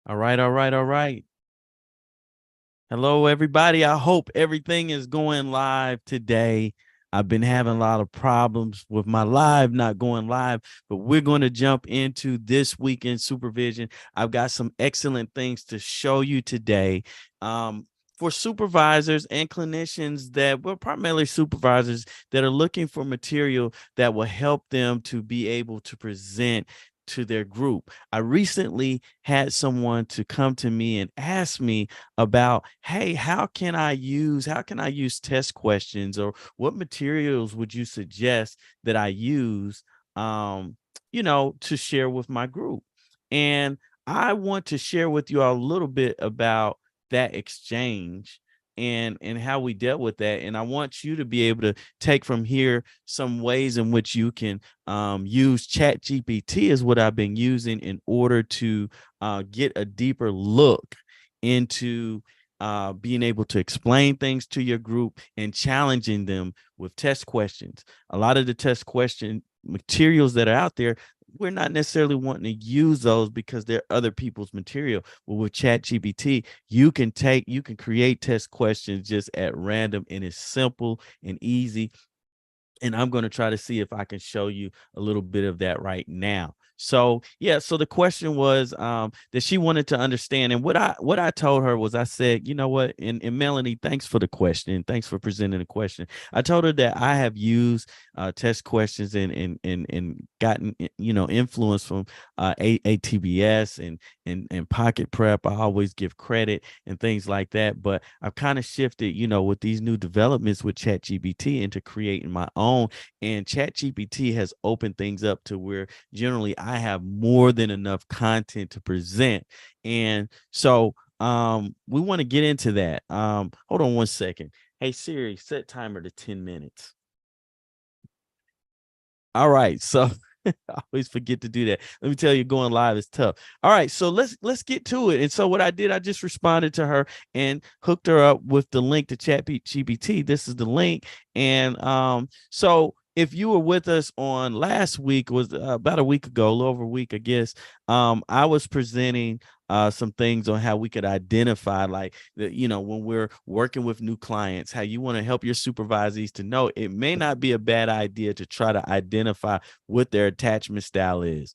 All right, all right, all right. Hello, everybody. I hope everything is going live today. I've been having a lot of problems with my live not going live, but we're going to jump into this weekend supervision. I've got some excellent things to show you today. For supervisors and clinicians that were primarily supervisors that are looking for material that will help them to be able to present to their group. I recently had someone to come to me and ask me about, hey, how can I use test questions, or what materials would you suggest that I use, to share with my group? And I want to share with you all a little bit about that exchange and how we dealt with that. And I want you to be able to take from here some ways in which you can use chat gpt is what I've been using in order to get a deeper look into being able to explain things to your group and challenging them with test questions. A lot of the test question materials that are out there, we're not necessarily wanting to use those because they're other people's material. Well, with chat gpt, you can create test questions just at random, and it's simple and easy, and I'm going to try to see if I can show you a little bit of that right now. So yeah, so the question was that she wanted to understand, and what I told her was, I said, you know what, and Melanie, thanks for the question, thanks for presenting the question. I told her that I have used test questions and gotten influence from ATBS and Pocket Prep. I always give credit and things like that, but I've kind of shifted, with these new developments with ChatGPT, into creating my own. And ChatGPT has opened things up to where generally I have more than enough content to present. And so we want to get into that. Hold on one second. Hey Siri, set timer to 10 minutes. All right. So I always forget to do that. Let me tell you, going live is tough. All right, so let's get to it. And so what I did, I just responded to her and hooked her up with the link to ChatGPT. This is the link. And so if you were with us on last week, was about a week ago, a little over a week, I guess. I was presenting some things on how we could identify, like, when we're working with new clients, how you want to help your supervisees to know it may not be a bad idea to try to identify what their attachment style is.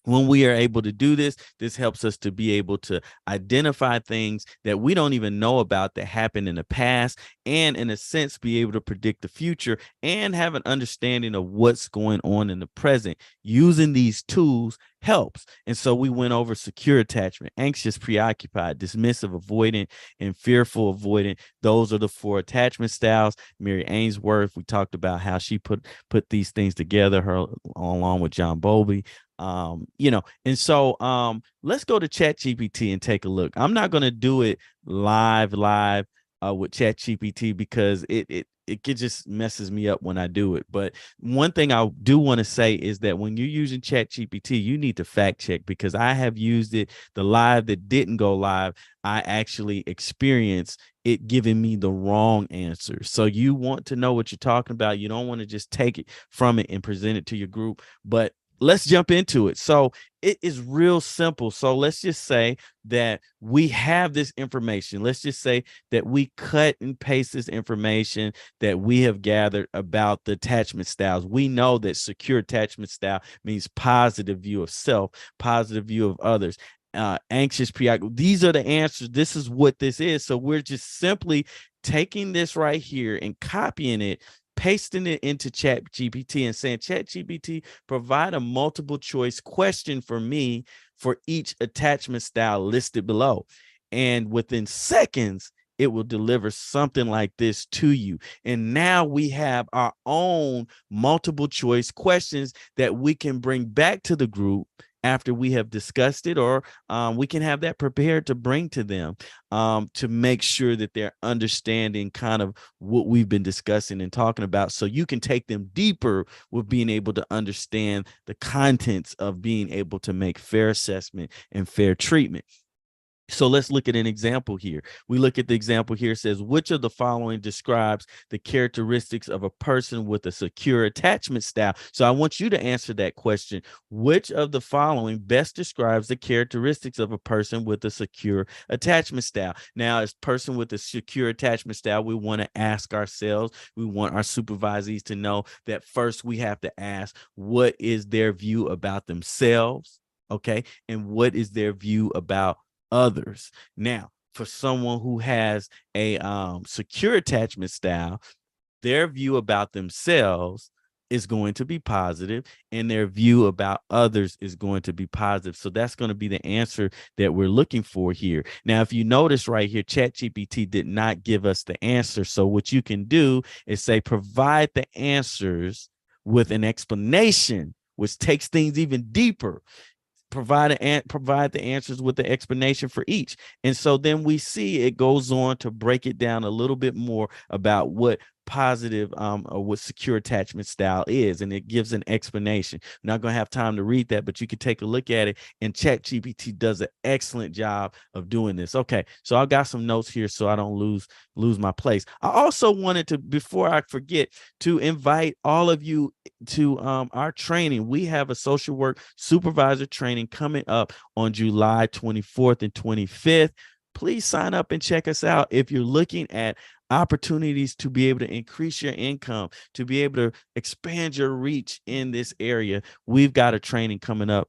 When we are able to do this, this helps us to be able to identify things that we don't even know about that happened in the past, and in a sense be able to predict the future and have an understanding of what's going on in the present. Using these tools helps. And so we went over secure attachment, anxious, preoccupied, dismissive, avoidant, and fearful, avoidant. Those are the four attachment styles. Mary Ainsworth, we talked about how she put these things together, her along with John Bowlby. And so let's go to Chat GPT and take a look. I'm not going to do it live with Chat GPT because it just messes me up when I do it. But one thing I do want to say is that when you're using Chat GPT, you need to fact check, because I have used it. The live that didn't go live, I actually experienced it giving me the wrong answer. So you want to know what you're talking about. You don't want to just take it from it and present it to your group. But let's jump into it. So it is real simple. So let's just say that we have this information. Let's just say that we cut and paste this information that we have gathered about the attachment styles. We know that secure attachment style means positive view of self, positive view of others. Anxious, preoccupied. These are the answers. This is what this is. So we're just simply taking this right here and copying it, pasting it into Chat GPT and saying, Chat GPT, provide a multiple choice question for me for each attachment style listed below. And within seconds, it will deliver something like this to you. And now we have our own multiple choice questions that we can bring back to the group after we have discussed it, or we can have that prepared to bring to them, to make sure that they're understanding kind of what we've been discussing and talking about, so you can take them deeper with being able to understand the contents of being able to make fair assessment and fair treatment. So let's look at an example here. We look at the example here. It says, which of the following describes the characteristics of a person with a secure attachment style? So I want you to answer that question. Which of the following best describes the characteristics of a person with a secure attachment style? Now, as person with a secure attachment style, we want to ask ourselves, we want our supervisees to know that first we have to ask, what is their view about themselves? Okay. And what is their view about others? Now, for someone who has a secure attachment style, their view about themselves is going to be positive, and their view about others is going to be positive. So that's going to be the answer that we're looking for here. Now, if you notice right here, ChatGPT did not give us the answer. So what you can do is say, provide the answers with an explanation, which takes things even deeper. Provide the answers with the explanation for each. And so then we see it goes on to break it down a little bit more about what positive or what secure attachment style is, and it gives an explanation. I'm not going to have time to read that, but you can take a look at it, and ChatGPT does an excellent job of doing this. Okay, so I got some notes here so I don't lose my place. I also wanted to, before I forget, to invite all of you to our training. We have a social work supervisor training coming up on July 24th and 25th. Please sign up and check us out if you're looking at opportunities to be able to increase your income, to be able to expand your reach in this area. We've got a training coming up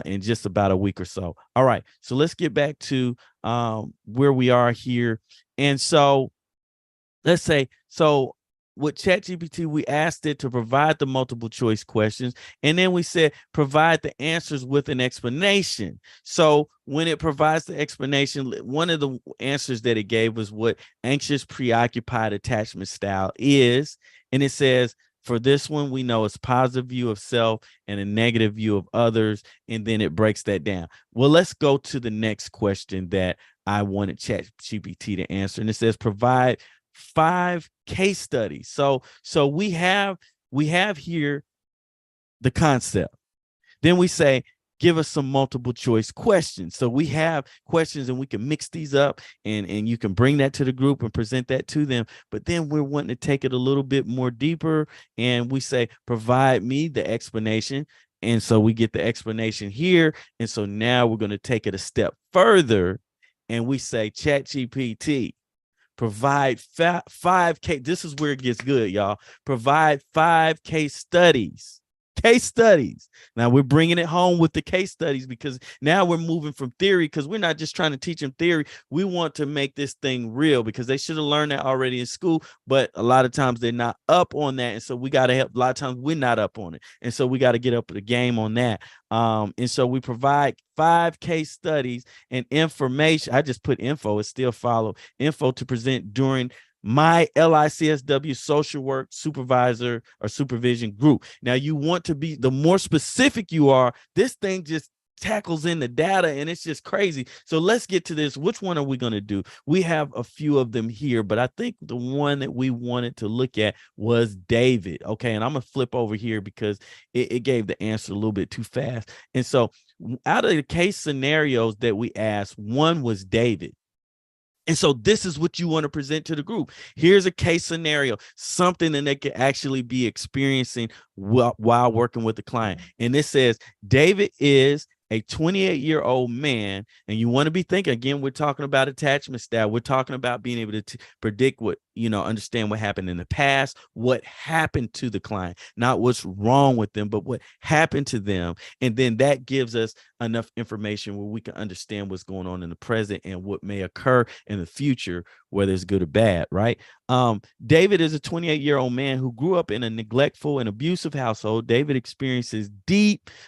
in just about a week or so. All right, so let's get back to where we are here. And so let's say, so with ChatGPT, we asked it to provide the multiple choice questions, and then we said provide the answers with an explanation. So when it provides the explanation, one of the answers that it gave was what anxious preoccupied attachment style is. And it says, for this one, we know it's positive view of self and a negative view of others. And then it breaks that down. Well, let's go to the next question that I wanted ChatGPT to answer. And it says, provide 5 case studies. So we have here the concept. Then we say, give us some multiple choice questions. So we have questions, and we can mix these up, and you can bring that to the group and present that to them. But then we're wanting to take it a little bit more deeper, and we say, provide me the explanation. And so we get the explanation here. And so now we're going to take it a step further, and we say, ChatGPT, provide 5 case. This is where it gets good, y'all. Provide 5 case studies. Case studies. Now we're bringing it home with the case studies, because now we're moving from theory, because we're not just trying to teach them theory. We want to make this thing real, because they should have learned that already in school, but a lot of times they're not up on that. And so we got to help. A lot of times we're not up on it. And so we got to get up the game on that. And so we provide 5 case studies and information. I just put info. It still follow info to present during my LICSW social work supervisor or supervision group. Now, you want to be, the more specific you are, this thing just tackles in the data, and it's just crazy. So let's get to this. Which one are we going to do? We have a few of them here, but I think the one that we wanted to look at was David. Okay, and I'm going to flip over here because it gave the answer a little bit too fast. And so out of the case scenarios that we asked, one was David. And so this is what you want to present to the group. Here's a case scenario, something that they could actually be experiencing while working with the client. And it says, David is a 28-year-old man, and you want to be thinking, again, we're talking about attachment style. We're talking about being able to predict what, understand what happened in the past, what happened to the client, not what's wrong with them, but what happened to them. And then that gives us enough information where we can understand what's going on in the present and what may occur in the future, whether it's good or bad, right? David is a 28-year-old man who grew up in a neglectful and abusive household. David experiences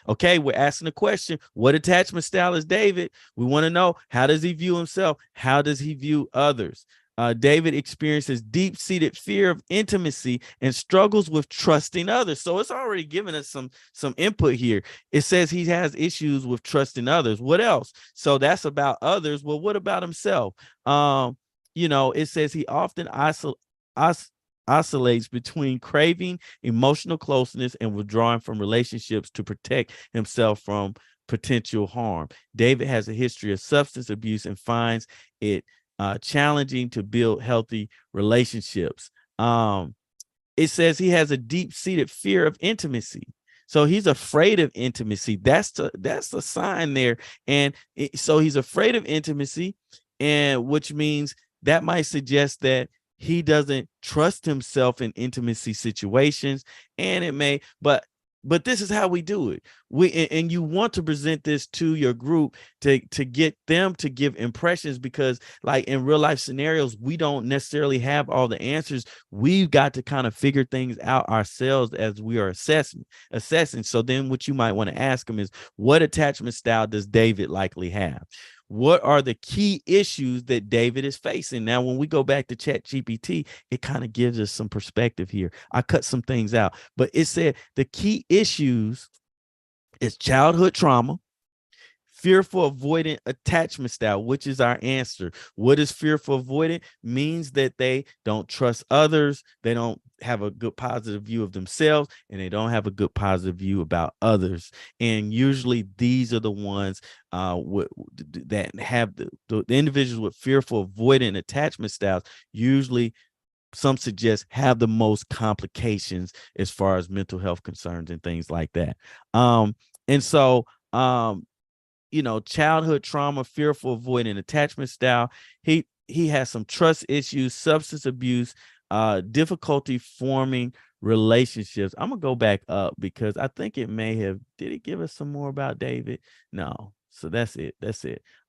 okay, we're asking the question, what attachment style is David? We want to know, how does he view himself? How does he view others? David experiences deep-seated fear of intimacy and struggles with trusting others. So it's already given us some input here. It says he has issues with trusting others. What else? So that's about others. Well, what about himself? It says he often oscillates between craving emotional closeness and withdrawing from relationships to protect himself from potential harm. David has a history of substance abuse and finds it challenging to build healthy relationships. It says he has a deep-seated fear of intimacy. So he's afraid of intimacy. That's the sign there. And so he's afraid of intimacy, and which means that might suggest that he doesn't trust himself in intimacy situations. And it may, but this is how we do it. And you want to present this to your group to get them to give impressions, because like in real life scenarios, we don't necessarily have all the answers. We've got to kind of figure things out ourselves as we are assessing. So then what you might want to ask them is, what attachment style does David likely have? What are the key issues that David is facing? Now, when we go back to ChatGPT, it kind of gives us some perspective here. I cut some things out, but it said the key issues is childhood trauma, fearful avoidant attachment style, which is our answer. What is fearful avoidant? Means that they don't trust others, they don't have a good positive view of themselves, and they don't have a good positive view about others. And usually these are the ones that have the individuals with fearful avoidant attachment styles, usually some suggest have the most complications as far as mental health concerns and things like that. And so childhood trauma, fearful avoidant attachment style. He has some trust issues, substance abuse, difficulty forming relationships. I'm gonna go back up because I think it may have. Did it give us some more about David? No. So that's it.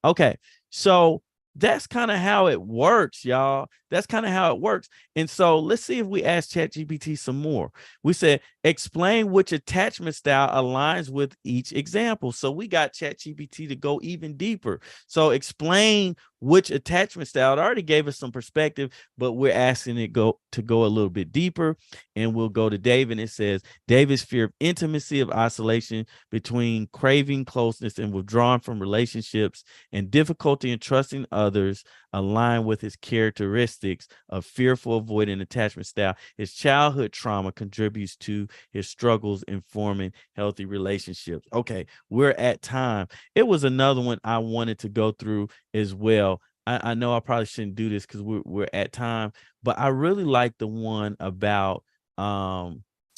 Okay. So that's kind of how it works, y'all. That's kind of how it works. And so let's see if we ask ChatGPT some more. We said, explain which attachment style aligns with each example. So we got ChatGPT to go even deeper. So explain which attachment style. It already gave us some perspective, but we're asking it to go a little bit deeper. And we'll go to David. It says, David's fear of intimacy, of isolation between craving closeness and withdrawing from relationships, and difficulty in trusting others align with his characteristics of fearful avoidant attachment style. His childhood trauma contributes to his struggles in forming healthy relationships. Okay, we're at time. It was another one I wanted to go through as well. I know I probably shouldn't do this because we're at time, but I really like the one about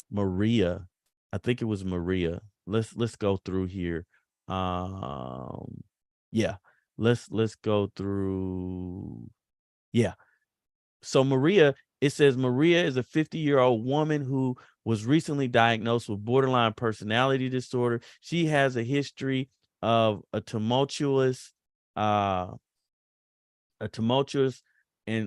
Maria. I think it was Maria. Let's go through here. Yeah. Let's go through. Yeah. So Maria, it says Maria is a 50-year-old woman who was recently diagnosed with borderline personality disorder. She has a history of a tumultuous and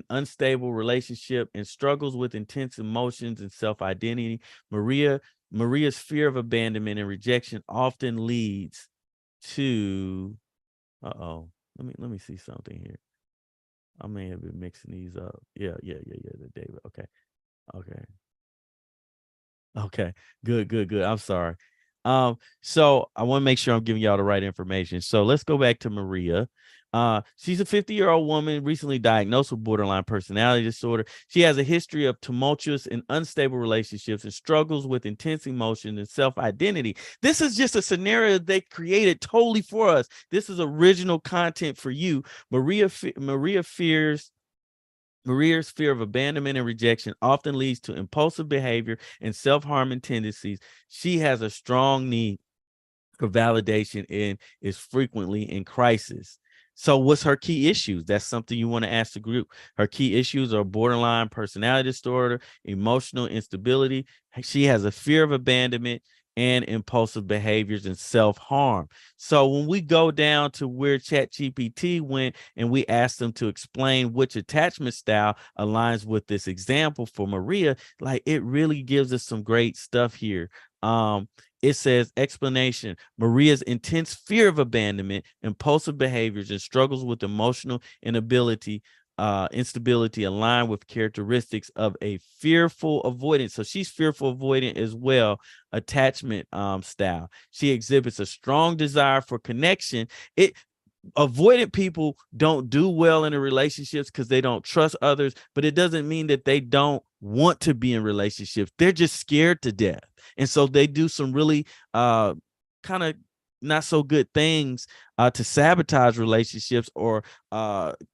unstable relationship, and struggles with intense emotions and self-identity. Maria's fear of abandonment and rejection often leads to let me see something here. I may have been mixing these up. Yeah. The David. Okay. Good. I'm sorry. So I want to make sure I'm giving y'all the right information. So let's go back to Maria. She's a 50-year-old woman recently diagnosed with borderline personality disorder. She has a history of tumultuous and unstable relationships and struggles with intense emotion and self-identity. This is just a scenario they created totally for us. This is original content for you. Maria's fear of abandonment and rejection often leads to impulsive behavior and self-harming tendencies. She has a strong need for validation and is frequently in crisis. So what's her key issues? That's something you want to ask the group. Her key issues are borderline personality disorder, emotional instability. She has a fear of abandonment and impulsive behaviors and self-harm. So when we go down to where ChatGPT went and we asked them to explain which attachment style aligns with this example for Maria, like it really gives us some great stuff here. It says explanation: Maria's intense fear of abandonment, impulsive behaviors, and struggles with emotional instability align with characteristics of a fearful avoidance. So she's fearful avoidant as well, attachment style. She exhibits a strong desire for connection. Avoidant people don't do well in the relationships because they don't trust others, but it doesn't mean that they don't want to be in relationships. They're just scared to death. And so they do some really kind of not so good things to sabotage relationships or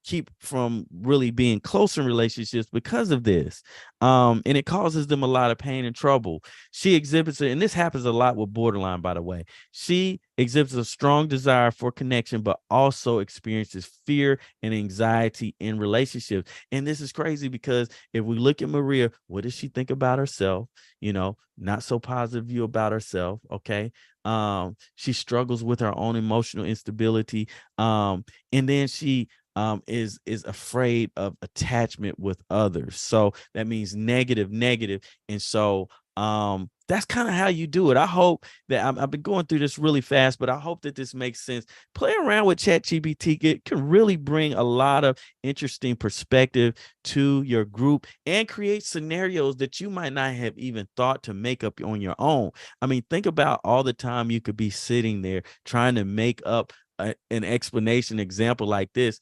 keep from really being close in relationships because of this. And it causes them a lot of pain and trouble. She exhibits it, and this happens a lot with borderline, by the way. She exhibits a strong desire for connection, but also experiences fear and anxiety in relationships. And this is crazy because if we look at Maria, what does she think about herself? You know, not so positive view about herself. Okay. She struggles with her own emotional instability. And then she is afraid of attachment with others. So that means negative. And so that's kind of how you do it. I hope that I've been going through this really fast, but I hope that this makes sense. Play around with ChatGPT. It can really bring a lot of interesting perspective to your group and create scenarios that you might not have even thought to make up on your own. I mean, think about all the time you could be sitting there trying to make up an explanation example like this,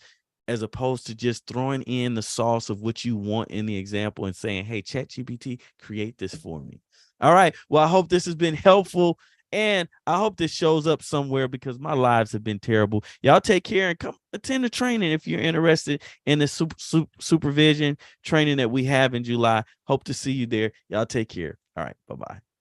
as opposed to just throwing in the sauce of what you want in the example and saying, hey, ChatGPT, create this for me. All right. Well, I hope this has been helpful. And I hope this shows up somewhere because my lives have been terrible. Y'all take care and come attend the training if you're interested in the supervision training that we have in July. Hope to see you there. Y'all take care. All right. Bye-bye.